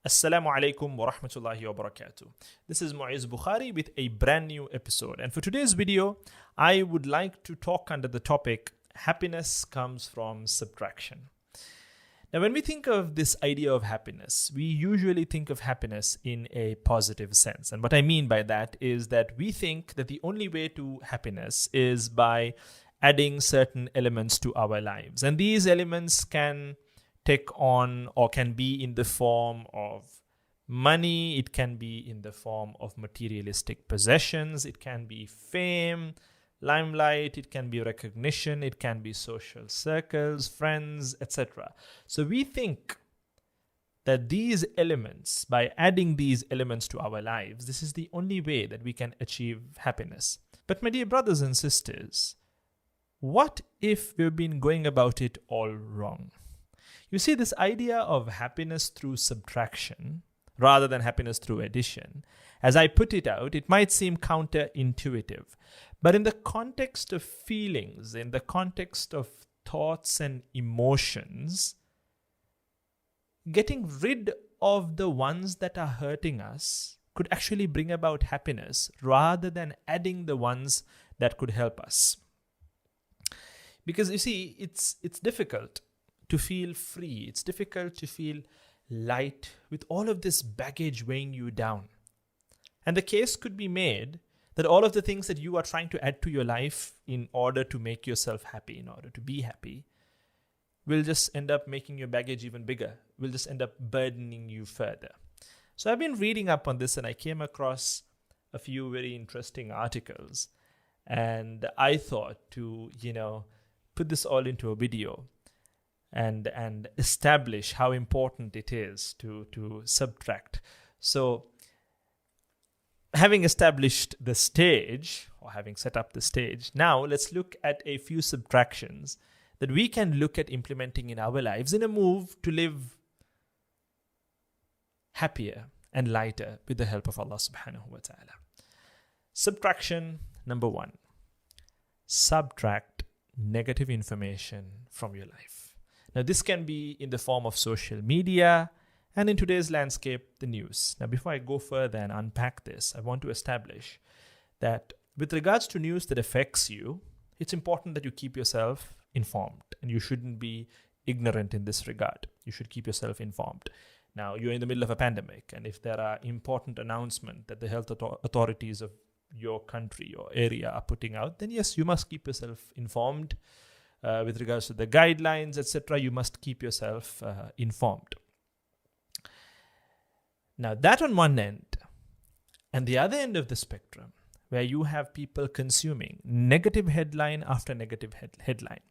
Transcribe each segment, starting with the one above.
Assalamu alaikum wa rahmatullahi wa barakatuh. This is Muiz Bukhary with a brand new episode. And for today's video, I would like to talk under the topic happiness comes from subtraction. Now, when we think of this idea of happiness, we usually think of happiness in a positive sense. And what I mean by that is that we think that the only way to happiness is by adding certain elements to our lives. And these elements can take on or can be in the form of money, it can be in the form of materialistic possessions, it can be fame, limelight, it can be recognition, it can be social circles, friends, etc. So we think that these elements, by adding these elements to our lives, this is the only way that we can achieve happiness. But my dear brothers and sisters, what if we've been going about it all wrong? You see, this idea of happiness through subtraction rather than happiness through addition, as I put it out, it might seem counterintuitive. But in the context of feelings, in the context of thoughts and emotions, getting rid of the ones that are hurting us could actually bring about happiness rather than adding the ones that could help us. Because you see, it's difficult to feel free. It's difficult to feel light with all of this baggage weighing you down. And the case could be made that all of the things that you are trying to add to your life in order to make yourself happy, in order to be happy, will just end up making your baggage even bigger, will just end up burdening you further. So I've been reading up on this and I came across a few very interesting articles. And I thought to, put this all into a video and establish how important it is to subtract. So having established the stage, or having set up the stage, now let's look at a few subtractions that we can look at implementing in our lives in a move to live happier and lighter with the help of Allah subhanahu wa ta'ala. Subtraction number 1. Subtract negative information from your life. Now, this can be in the form of social media and in today's landscape, the news. Now, before I go further and unpack this, I want to establish that with regards to news that affects you, it's important that you keep yourself informed and you shouldn't be ignorant in this regard. You should keep yourself informed. Now, you're in the middle of a pandemic, and if there are important announcements that the health authorities of your country or area are putting out, then yes, you must keep yourself informed. With regards to the guidelines, etc., you must keep yourself informed. Now, that on one end, and the other end of the spectrum, where you have people consuming negative headline after negative headline.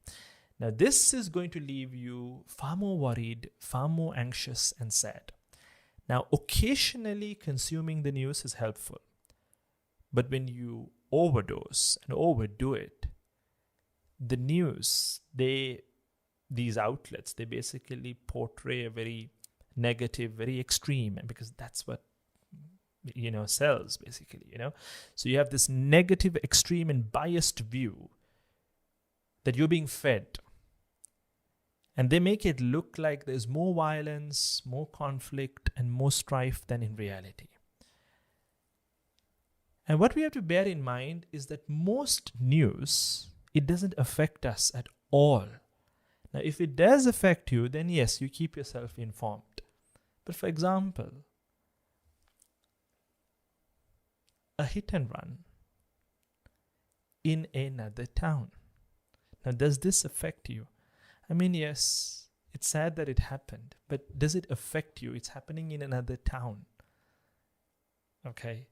Now, this is going to leave you far more worried, far more anxious and sad. Now, occasionally consuming the news is helpful. But when you overdose and overdo it, the news, these outlets, they basically portray a very negative, very extreme, and because that's what, sells basically, So you have this negative, extreme and biased view that you're being fed. And they make it look like there's more violence, more conflict and more strife than in reality. And what we have to bear in mind is that most news, it doesn't affect us at all. Now, if it does affect you, then yes, you keep yourself informed. But for example, a hit and run in another town. Now, does this affect you? I mean, yes, it's sad that it happened, but does it affect you? It's happening in another town. Okay.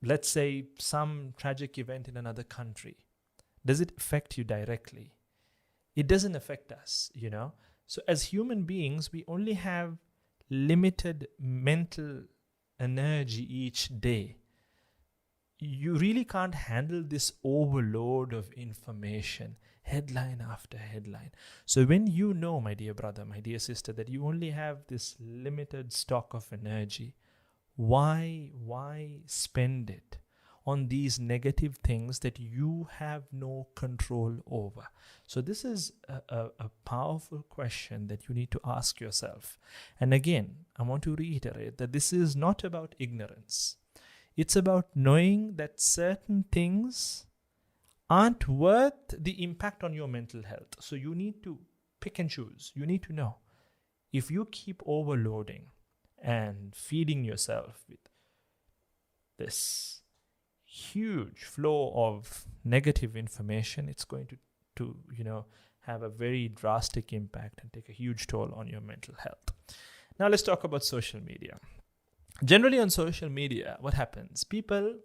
Let's say some tragic event in another country. Does it affect you directly? It doesn't affect us, So as human beings, we only have limited mental energy each day. You really can't handle this overload of information, headline after headline. So when you know, my dear brother, my dear sister, that you only have this limited stock of energy, why spend it on these negative things that you have no control over? So this is a powerful question that you need to ask yourself. And again, I want to reiterate that this is not about ignorance. It's about knowing that certain things aren't worth the impact on your mental health. So you need to pick and choose. You need to know. If you keep overloading and feeding yourself with this huge flow of negative information, it's going to have a very drastic impact and take a huge toll on your mental health. Now let's talk about social media. Generally on social media, what happens? People,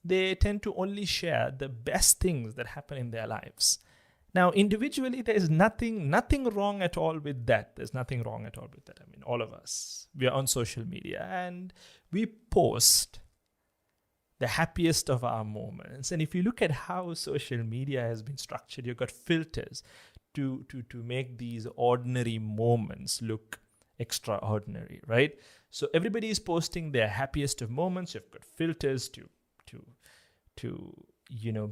they tend to only share the best things that happen in their lives. Now, individually, there is nothing wrong at all with that. There's nothing wrong at all with that. I mean, all of us, we are on social media and we post the happiest of our moments. And if you look at how social media has been structured, you've got filters to make these ordinary moments look extraordinary, right? So everybody is posting their happiest of moments. You've got filters to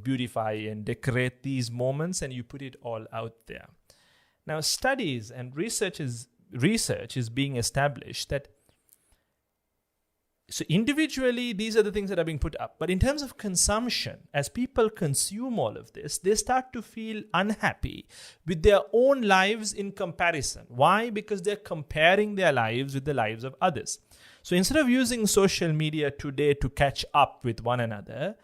beautify and decorate these moments, and you put it all out there. Now, studies and research is being established that so individually, these are the things that are being put up. But in terms of consumption, as people consume all of this, they start to feel unhappy with their own lives in comparison. Why? Because they're comparing their lives with the lives of others. So instead of using social media today to catch up with one another,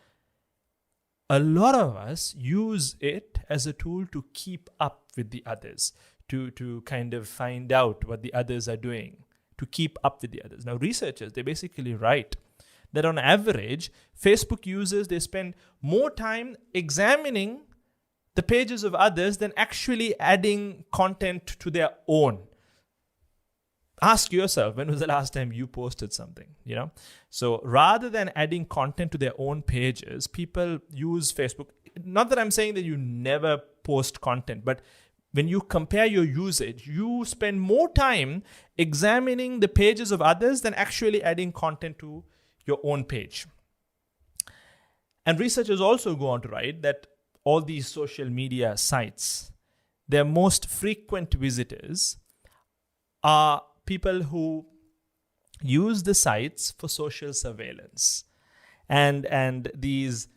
a lot of us use it as a tool to keep up with the others, to kind of find out what the others are doing, to keep up with the others. Now, researchers, they basically write that on average, Facebook users, they spend more time examining the pages of others than actually adding content to their own. Ask yourself, when was the last time you posted something, So rather than adding content to their own pages, people use Facebook. Not that I'm saying that you never post content, but when you compare your usage, you spend more time examining the pages of others than actually adding content to your own page. And researchers also go on to write that all these social media sites, their most frequent visitors are people who use the sites for social surveillance. And these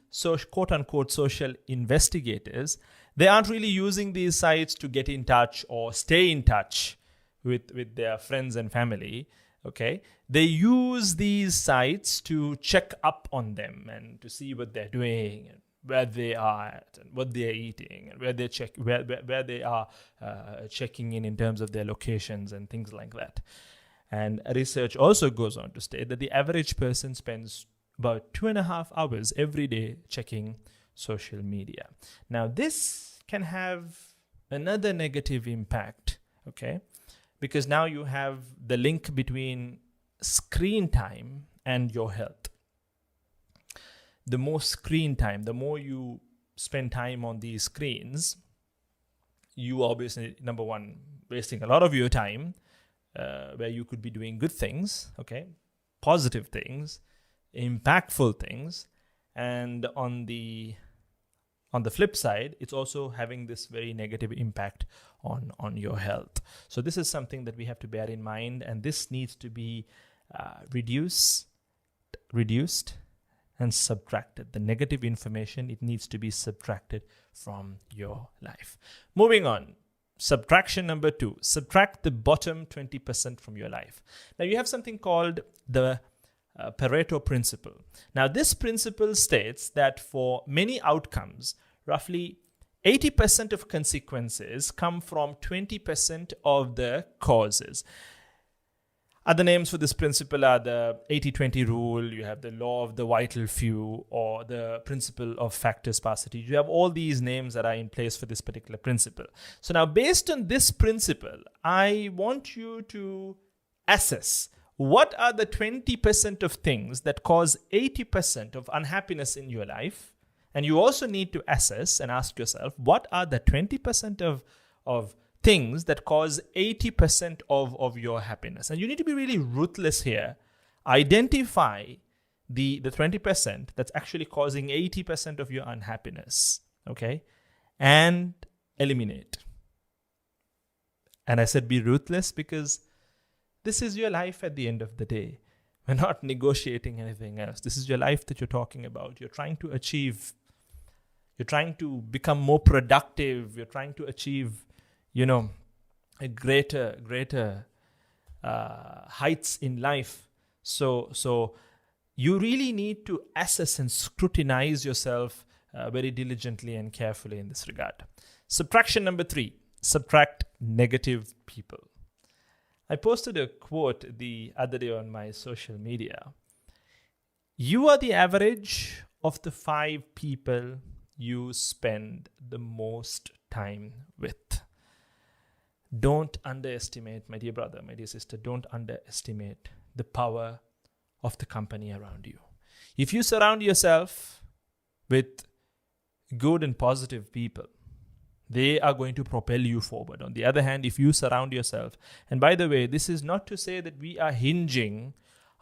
quote-unquote social investigators, they aren't really using these sites to get in touch or stay in touch with their friends and family, okay? They use these sites to check up on them and to see what they're doing and where they are at and what they're eating and where they are checking in terms of their locations and things like that. And research also goes on to state that the average person spends about 2.5 hours every day checking social media. Now, this can have another negative impact, okay? Because now you have the link between screen time and your health. The more screen time, the more you spend time on these screens, you obviously, number one, wasting a lot of your time where you could be doing good things, okay? Positive things, impactful things. And on the flip side, it's also having this very negative impact on your health. So this is something that we have to bear in mind, and this needs to be reduced and subtracted. The negative information, it needs to be subtracted from your life. Moving on. Subtraction number 2. Subtract the bottom 20% from your life. Now you have something called the Pareto principle. Now this principle states that for many outcomes, roughly 80% of consequences come from 20% of the causes. Other names for this principle are the 80-20 rule, you have the law of the vital few, or the principle of factor sparsity. You have all these names that are in place for this particular principle. So now, based on this principle, I want you to assess what are the 20% of things that cause 80% of unhappiness in your life. And you also need to assess and ask yourself, what are the 20% of things that cause 80% of your happiness? And you need to be really ruthless here. Identify the 20% that's actually causing 80% of your unhappiness, okay? And eliminate. And I said be ruthless because this is your life at the end of the day. We're not negotiating anything else. This is your life that you're talking about. You're trying to achieve, you're trying to become more productive. You're trying to achieve, a greater heights in life. So you really need to assess and scrutinize yourself very diligently and carefully in this regard. Subtraction number 3, subtract negative people. I posted a quote the other day on my social media. You are the average of the 5 people you spend the most time with. Don't underestimate, my dear brother, my dear sister, don't underestimate the power of the company around you. If you surround yourself with good and positive people, they are going to propel you forward. On the other hand, if you surround yourself, and by the way, this is not to say that we are hinging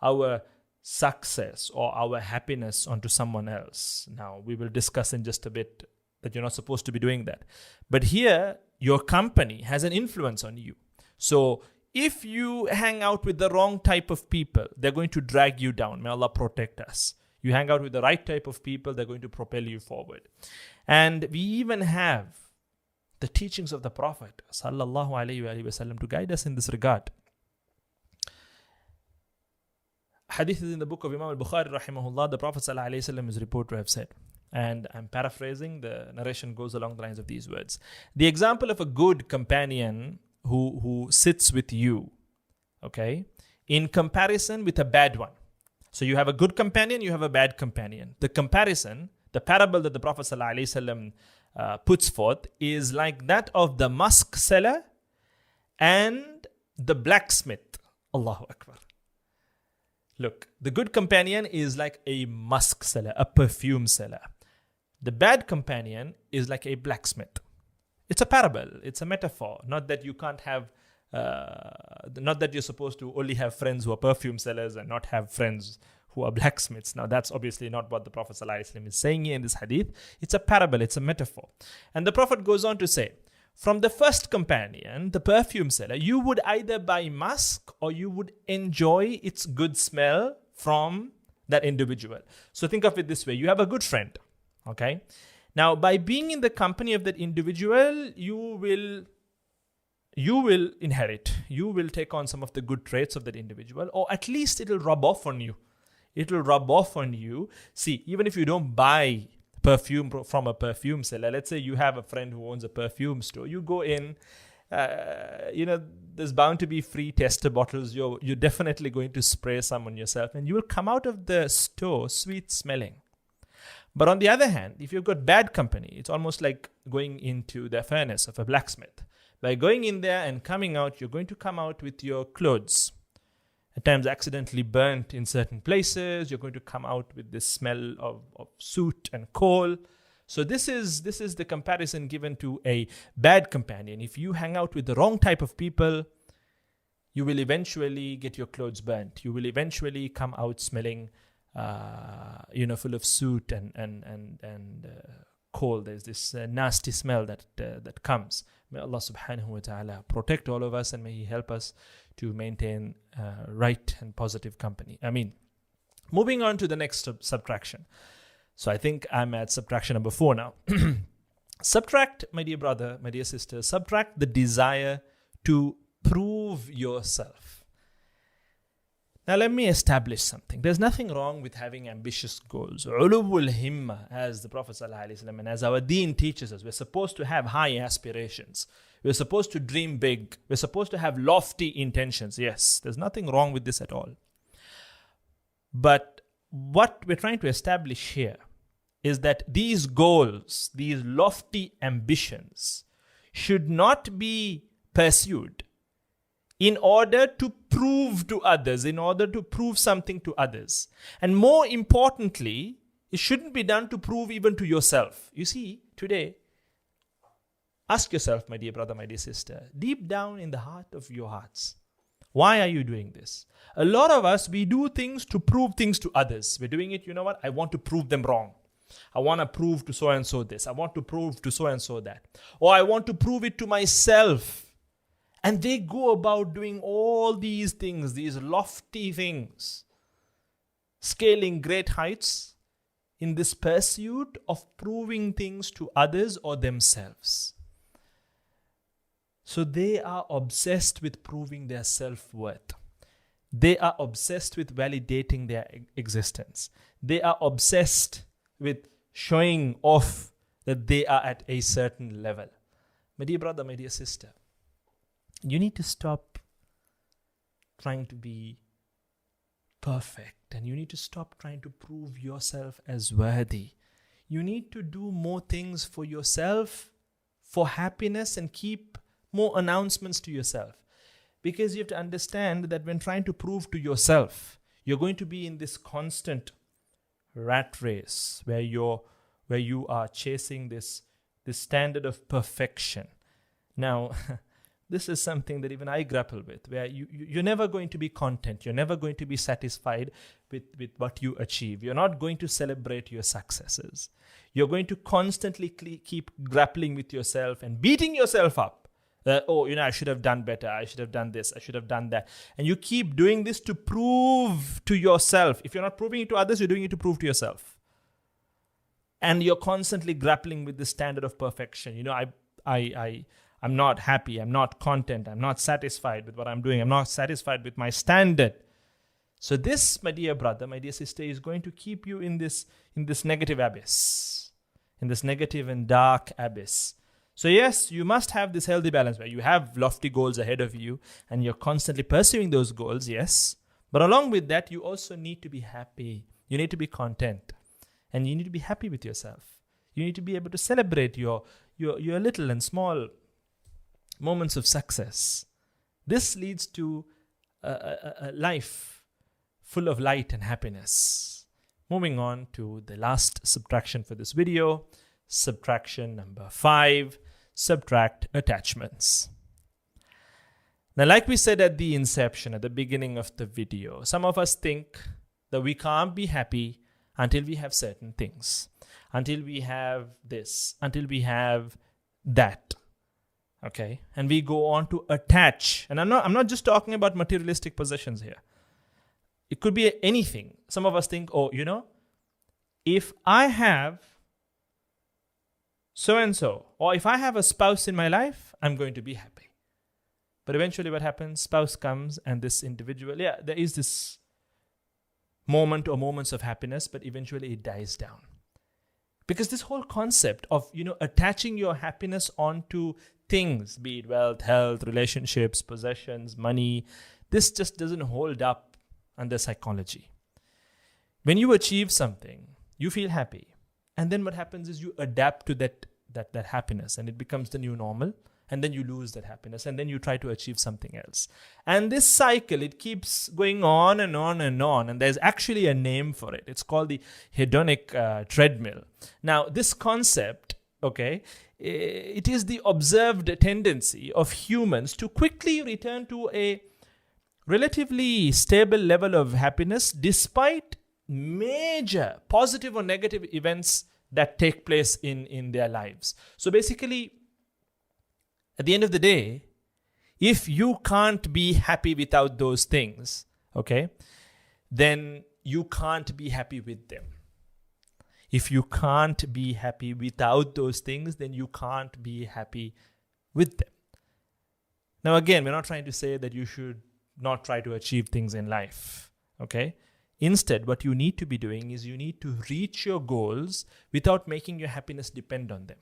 our success or our happiness onto someone else. Now, we will discuss in just a bit that you're not supposed to be doing that. But here, your company has an influence on you. So if you hang out with the wrong type of people, they're going to drag you down. May Allah protect us. You hang out with the right type of people, they're going to propel you forward. And we even have the teachings of the Prophet sallallahu alaihi wasallam to guide us in this regard. Hadith is in the book of Imam Bukhary rahimahullah. The Prophet sallallahu alaihi wasallam is reported to have said, and I'm paraphrasing, the narration goes along the lines of these words. The example of a good companion who sits with you, okay, in comparison with a bad one. So you have a good companion, you have a bad companion. The comparison, the parable that the Prophet ﷺ puts forth is like that of the musk seller and the blacksmith. Allahu Akbar. Look, the good companion is like a musk seller, a perfume seller. The bad companion is like a blacksmith. It's a parable. It's a metaphor. Not that you can't have, not that you're supposed to only have friends who are perfume sellers and not have friends who are blacksmiths. Now, that's obviously not what the Prophet ﷺ is saying here in this hadith. It's a parable. It's a metaphor. And the Prophet goes on to say, from the first companion, the perfume seller, you would either buy musk or you would enjoy its good smell from that individual. So think of it this way. You have a good friend, okay? Now, by being in the company of that individual, you will inherit. You will take on some of the good traits of that individual, or at least it will rub off on you. It will rub off on you. See, even if you don't buy perfume from a perfume seller, let's say you have a friend who owns a perfume store, you go in, there's bound to be free tester bottles. You're definitely going to spray some on yourself, and you will come out of the store sweet smelling. But on the other hand, if you've got bad company, it's almost like going into the furnace of a blacksmith. By going in there and coming out, you're going to come out with your clothes at times accidentally burnt in certain places. You're going to come out with this smell of soot and coal. So this is the comparison given to a bad companion. If you hang out with the wrong type of people, you will eventually get your clothes burnt. You will eventually come out smelling full of soot and coal. There's this nasty smell that comes. May Allah subhanahu wa ta'ala protect all of us, and may He help us to maintain right and positive company. Moving on to the next subtraction. So I think I'm at subtraction number 4 now. Subtract, my dear brother, my dear sister, subtract the desire to prove yourself. Now let me establish something. There's nothing wrong with having ambitious goals. Ulubul himma, as the Prophet ﷺ and as our deen teaches us, we're supposed to have high aspirations. We're supposed to dream big. We're supposed to have lofty intentions. Yes, there's nothing wrong with this at all. But what we're trying to establish here is that these goals, these lofty ambitions, should not be pursued in order to prove to others, in order to prove something to others. And more importantly, it shouldn't be done to prove even to yourself. You see, today, ask yourself, my dear brother, my dear sister, deep down in the heart of your hearts, Why are you doing this? A lot of us, we do things to prove things to others. We're doing it, you know what? I want to prove them wrong. I want to prove to so-and-so this. I want to prove to so-and-so that. Or I want to prove it to myself. And they go about doing all these things, these lofty things, scaling great heights in this pursuit of proving things to others or themselves. So they are obsessed with proving their self-worth. They are obsessed with validating their existence. They are obsessed with showing off that they are at a certain level. My dear brother, my dear sister, you need to stop trying to be perfect, and you need to stop trying to prove yourself as worthy. You need to do more things for yourself, for happiness, and keep more announcements to yourself. Because you have to understand that when trying to prove to yourself, you're going to be in this constant rat race where you are chasing this standard of perfection. Now, this is something that even I grapple with, where you're never going to be content. You're never going to be satisfied with what you achieve. You're not going to celebrate your successes. You're going to constantly keep grappling with yourself and beating yourself up. I should have done better. I should have done this. I should have done that. And you keep doing this to prove to yourself. If you're not proving it to others, you're doing it to prove to yourself. And you're constantly grappling with the standard of perfection. I'm not happy. I'm not content. I'm not satisfied with what I'm doing. I'm not satisfied with my standard. So this, my dear brother, my dear sister, is going to keep you in this negative abyss, in this negative and dark abyss. So yes, you must have this healthy balance where you have lofty goals ahead of you and you're constantly pursuing those goals, yes. But along with that, you also need to be happy. You need to be content. And you need to be happy with yourself. You need to be able to celebrate your little and small moments of success. This leads to a life full of light and happiness. Moving on to the last subtraction for this video, subtraction number 5, subtract attachments. Now, like we said at the inception, at the beginning of the video, some of us think that we can't be happy until we have certain things, until we have this, until we have that. Okay, and we go on to attach, and I'm not just talking about materialistic possessions here. It could be anything. Some of us think, if I have so-and-so, or if I have a spouse in my life, I'm going to be happy. But eventually what happens? Spouse comes and this individual, there is this moment or moments of happiness, but eventually it dies down. Because this whole concept of, attaching your happiness onto things, be it wealth, health, relationships, possessions, money, this just doesn't hold up under psychology. When you achieve something, you feel happy. And then what happens is you adapt to that happiness, and it becomes the new normal. And then you lose that happiness, and then you try to achieve something else. And this cycle, it keeps going on and on and on. And there's actually a name for it. It's called the hedonic treadmill. Now, this concept, it is the observed tendency of humans to quickly return to a relatively stable level of happiness despite major positive or negative events that take place in their lives. So basically, at the end of the day, if you can't be happy without those things, then you can't be happy with them. If you can't be happy without those things, then you can't be happy with them. Now again, we're not trying to say that you should not try to achieve things in life, Instead, what you need to be doing is you need to reach your goals without making your happiness depend on them.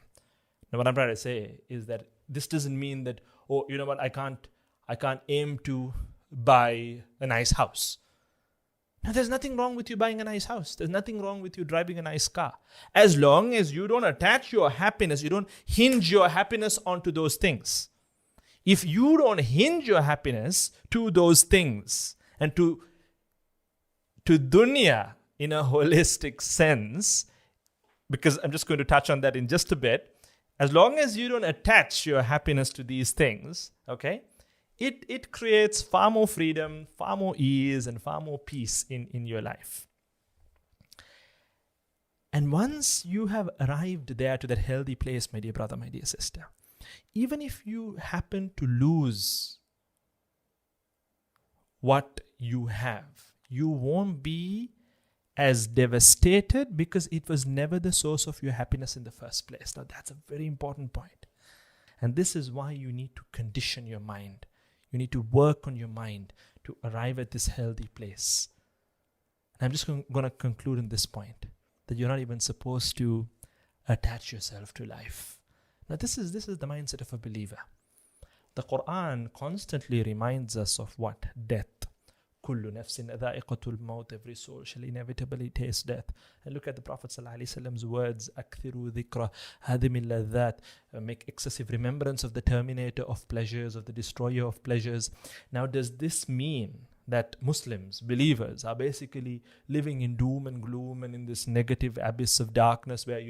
Now, what I'm trying to say is that this doesn't mean that, I can't aim to buy a nice house. Now, there's nothing wrong with you buying a nice house. There's nothing wrong with you driving a nice car. As long as you don't attach your happiness, you don't hinge your happiness onto those things. If you don't hinge your happiness to those things and to dunya in a holistic sense, because I'm just going to touch on that in just a bit, as long as you don't attach your happiness to these things, it creates far more freedom, far more ease, and far more peace in your life. And once you have arrived there to that healthy place, my dear brother, my dear sister, even if you happen to lose what you have, you won't be as devastated because it was never the source of your happiness in the first place. Now, that's a very important point. And this is why you need to condition your mind. You need to work on your mind to arrive at this healthy place. And I'm just going to conclude on this point, that you're not even supposed to attach yourself to life. Now, this is the mindset of a believer. The Qur'an constantly reminds us of what? Death. Kullu nafsin dha'iqatul maut. Every soul shall inevitably taste death. And look at the Prophet ﷺ's words. Akthiru dhikra hadimil ladhat. Make excessive remembrance of the terminator of pleasures, of the destroyer of pleasures. Now, does this mean that Muslims, believers, are basically living in doom and gloom and in this negative abyss of darkness where,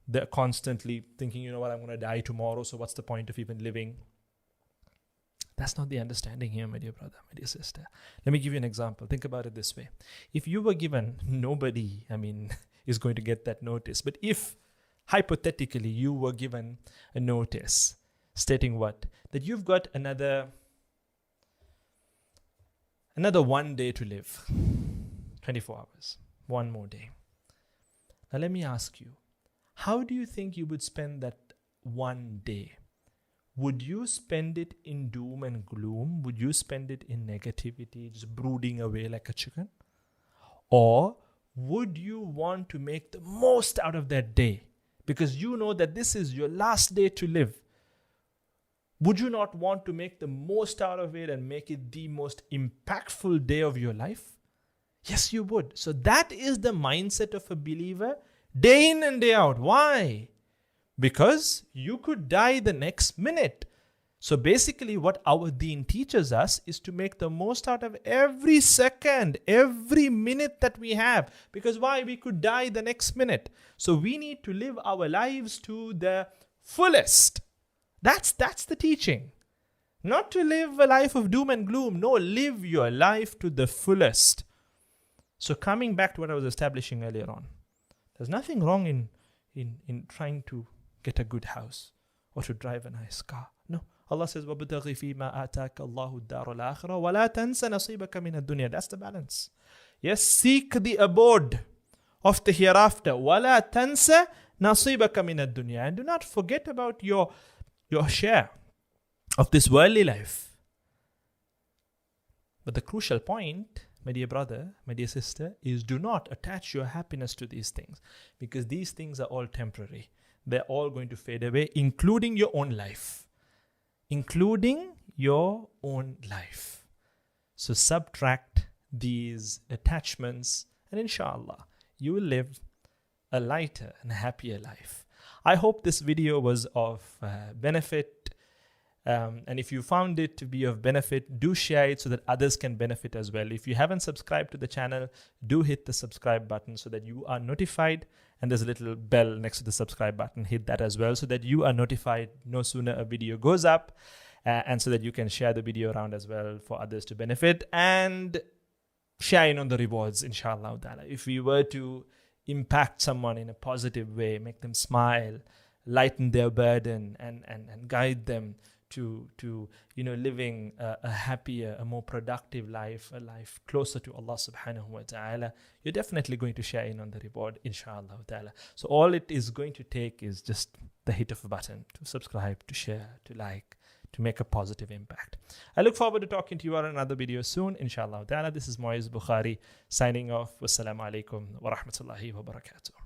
they're constantly thinking, I'm going to die tomorrow, so what's the point of even living? That's not the understanding here, my dear brother, my dear sister. Let me give you an example. Think about it this way. If you were given, nobody, is going to get that notice. But if, hypothetically, you were given a notice stating what? That you've got another 1 day to live. 24 hours. One more day. Now let me ask you, how do you think you would spend that 1 day? Would you spend it in doom and gloom? Would you spend it in negativity, just brooding away like a chicken? Or would you want to make the most out of that day? Because you know that this is your last day to live. Would you not want to make the most out of it and make it the most impactful day of your life? Yes, you would. So that is the mindset of a believer, day in and day out. Why? Because you could die the next minute. So basically what our deen teaches us is to make the most out of every second, every minute that we have. Because why? We could die the next minute. So we need to live our lives to the fullest. That's the teaching. Not to live a life of doom and gloom. No, live your life to the fullest. So coming back to what I was establishing earlier on, there's nothing wrong in trying to get a good house or to drive a nice car. No. Allah says, وَابْتَغِ فِي مَا آتَاكَ اللَّهُ الدَّارَ الْآخِرَةَ وَلَا تَنْسَ نَصِيبَكَ مِنَ الدُّنْيَا. That's the balance. Yes, seek the abode of the hereafter. وَلَا تَنْسَ نَصِيبَكَ مِنَ الدُّنْيا. And do not forget about your share of this worldly life. But the crucial point, my dear brother, my dear sister, is do not attach your happiness to these things, because these things are all temporary. They're all going to fade away, including your own life. Including your own life. So subtract these attachments and inshallah, you will live a lighter and happier life. I hope this video was of benefit. And if you found it to be of benefit, do share it so that others can benefit as well. If you haven't subscribed to the channel, do hit the subscribe button so that you are notified. And there's a little bell next to the subscribe button. Hit that as well so that you are notified no sooner a video goes up. And so that you can share the video around as well for others to benefit. And share in on the rewards, inshallah. If we were to impact someone in a positive way, make them smile, lighten their burden, and guide them to living a happier, a more productive life, a life closer to Allah subhanahu wa ta'ala, you're definitely going to share in on the reward, inshallah ta'ala. So all it is going to take is just the hit of a button to subscribe, to share, to like, to make a positive impact. I look forward to talking to you on another video soon, inshallah ta'ala. This is Muiz Bukhary signing off. Wassalamu alaikum wa rahmatullahi wa barakatuh.